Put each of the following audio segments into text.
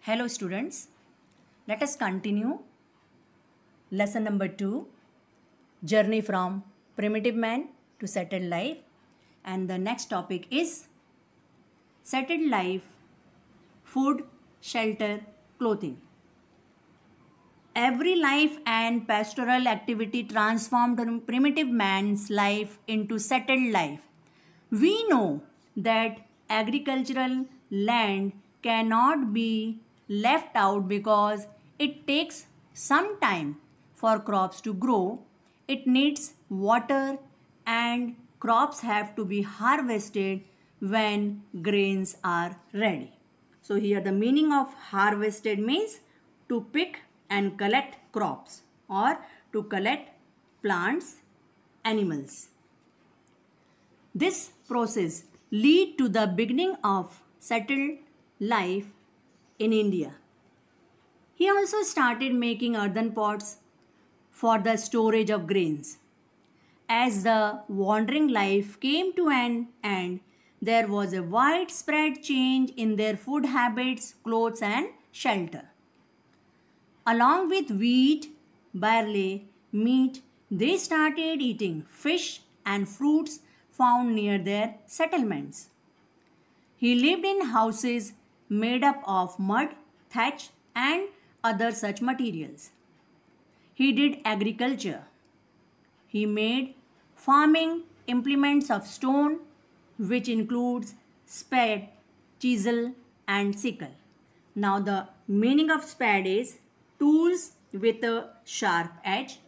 Hello students, let us continue lesson number 2, journey from primitive man to settled life, and the next topic is settled life, food, shelter, clothing. Every life and pastoral activity transformed primitive man's life into settled life. We know that agricultural land cannot be left out because it takes some time for crops to grow. It needs water and crops have to be harvested when grains are ready. So here the meaning of harvested means to pick and collect crops or to collect plants, animals. This process lead to the beginning of settled life in India. He also started making earthen pots for the storage of grains. As the wandering life came to an end, there was a widespread change in their food habits, clothes and shelter. Along with wheat, barley, meat, they started eating fish and fruits found near their settlements. He lived in houses made up of mud, thatch and other such materials. He did agriculture. He made farming implements of stone, which includes spade, chisel and sickle. Now the meaning of spade is tools with a sharp edge.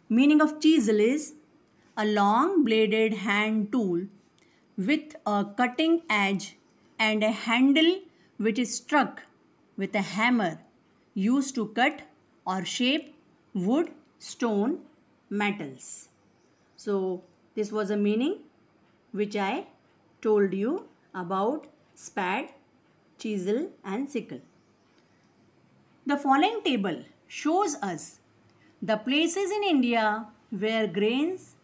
Meaning of chisel is a long bladed hand tool with a cutting edge and a handle which is struck with a hammer used to cut or shape wood, stone, metals. So this was a meaning which I told you about spade, chisel and sickle. The following table shows us the places in India where grains,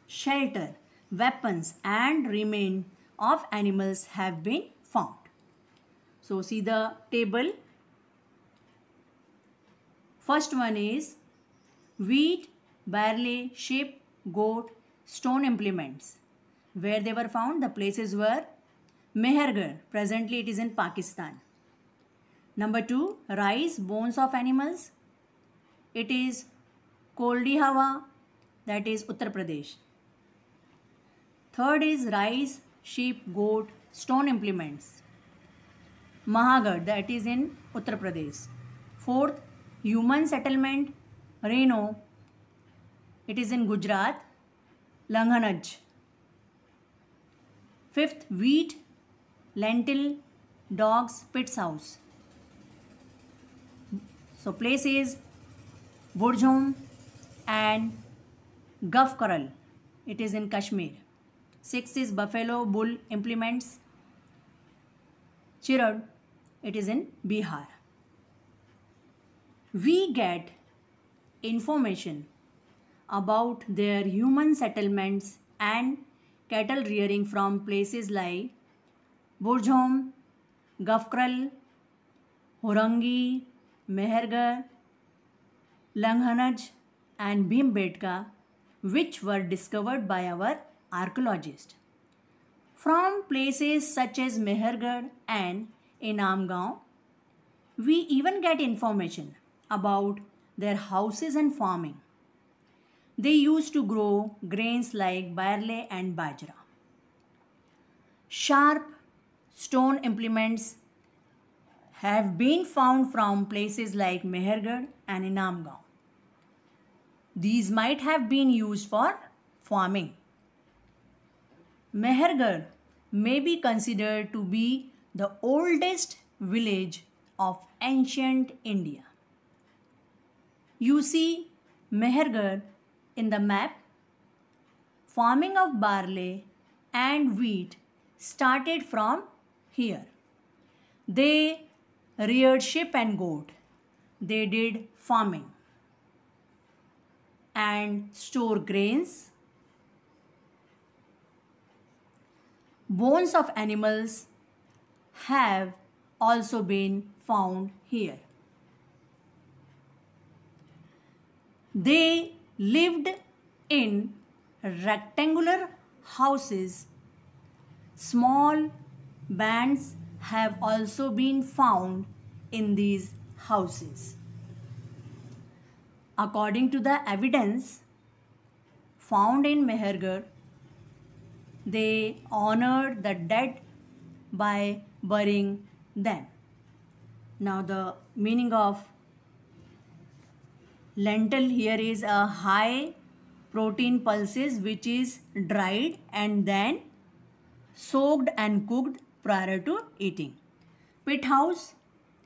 shelter, weapons and remains of animals have been found. So see the table. First one is wheat, barley, sheep, goat, stone implements. Where they were found, the places were Mehergarh, presently it is in Pakistan. Number 2, rice, bones of animals. It is Koldi Hawa, that is Uttar Pradesh. Third is rice, sheep, goat, stone implements. Mahagarh, that is in Uttar Pradesh. Fourth, human settlement, Reno, it is in Gujarat. Langhanaj. Fifth, wheat, lentil, dogs, pit's house. So place is Burjhom and Gafkaral. It is in Kashmir. Sixth is buffalo, bull implements. Chirad. It is in Bihar. We get information about their human settlements and cattle rearing from places like Burjhom, Gafkaral, Horangi, Mehergarh, Langhanaj and Bhimbetka, which were discovered by our archaeologists. From places such as Mehergarh and Inamgaon, we even get information about their houses and farming. They used to grow grains like barley and bajra. Sharp stone implements have been found from places like Mehergarh and Inamgaon. These might have been used for farming. Mehergarh may be considered to be the oldest village of ancient India. You see Mehergarh in the map. Farming of barley and wheat started from here. They reared sheep and goat. They did farming and store grains. Bones of animals have also been found here. They lived in rectangular houses. Small bands have also been found in these houses. According to the evidence found in Mehergarh, they honored the dead by burying them. Now the meaning of lentil here is a high protein pulses which is dried and then soaked and cooked prior to eating. Pit house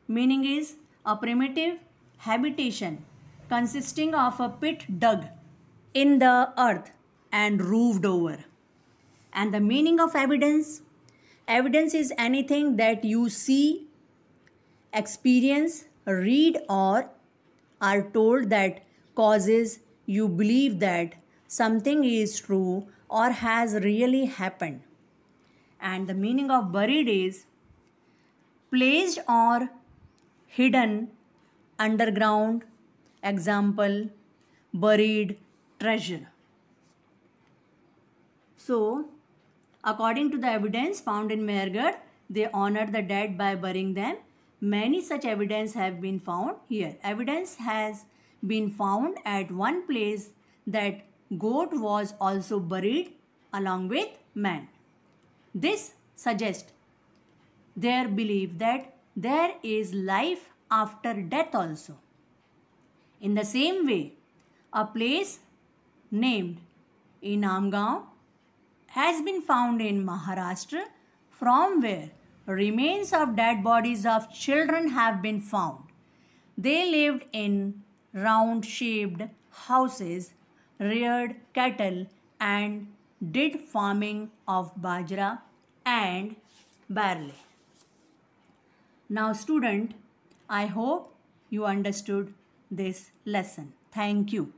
meaning is a primitive habitation consisting of a pit dug in the earth and roofed over. And the meaning of evidence is anything that you see, experience, read, or are told that causes you believe that something is true or has really happened. And the meaning of buried is placed or hidden underground, example, buried treasure. So, according to the evidence found in Mehergarh, they honored the dead by burying them. Many such evidence have been found here. Evidence has been found at one place that goat was also buried along with man. This suggests their belief that there is life after death also. In the same way, a place named Inamgaon has been found in Maharashtra, from where remains of dead bodies of children have been found. They lived in round-shaped houses, reared cattle, and did farming of bajra and barley. Now student, I hope you understood this lesson. Thank you.